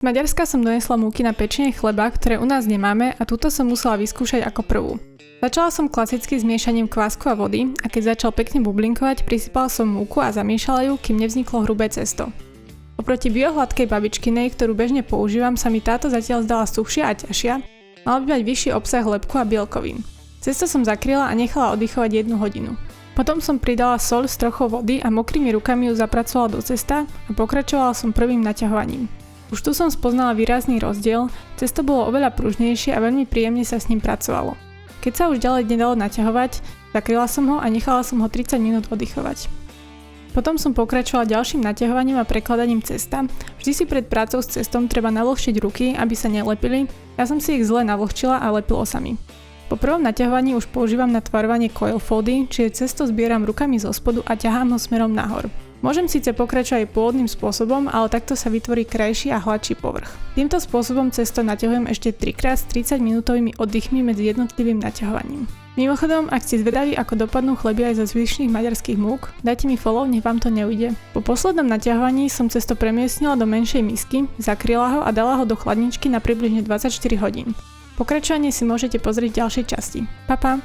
Z Maďarska som donesla múky na pečenie chleba, ktoré u nás nemáme a túto som musela vyskúšať ako prvú. Začala som klasicky s miešaním kvásku a vody a keď začal pekne bublinkovať, prisypala som múku a zamiešala ju, kým nevzniklo hrubé cesto. Oproti biohladkej babičkinej, ktorú bežne používam, sa mi táto zatiaľ zdala suchšia a ťažšia, mala by mať vyšší obsah lepku a bielkovín. Cesto som zakryla a nechala oddychovať 1 hodinu. Potom som pridala soľ s trochou vody a mokrými rukami ju zapracovala do cesta a pokračovala som prvým naťahovaním. Už tu som spoznala výrazný rozdiel, cesto bolo oveľa pružnejšie a veľmi príjemne sa s ním pracovalo. Keď sa už ďalej nedalo naťahovať, zakryla som ho a nechala som ho 30 minút oddychovať. Potom som pokračovala ďalším naťahovaním a prekladaním cesta. Vždy si pred prácou s cestom treba navlhčiť ruky, aby sa nelepili. Ja som si ich zle navlhčila a lepilo sa mi. Po prvom naťahovaní už používam na tvarovanie coil foldy, čiže cesto zbieram rukami zo spodu a ťahám ho smerom nahor. Môžem síce pokračovať aj pôvodným spôsobom, ale takto sa vytvorí krajší a hladší povrch. Týmto spôsobom cesto naťahujem ešte 3-krát s 30 minútovými oddychmi medzi jednotlivým naťahovaním. Mimochodom, ak ste zvedaví, ako dopadnú chleby aj zo zvyšných maďarských múk, dajte mi follow, nech vám to neujde. Po poslednom naťahovaní som cesto premiestnila do menšej misky, zakryla ho a dala ho do chladničky na približne 24 hodín. Pokračovanie si môžete pozrieť v ďalšej časti. Pa!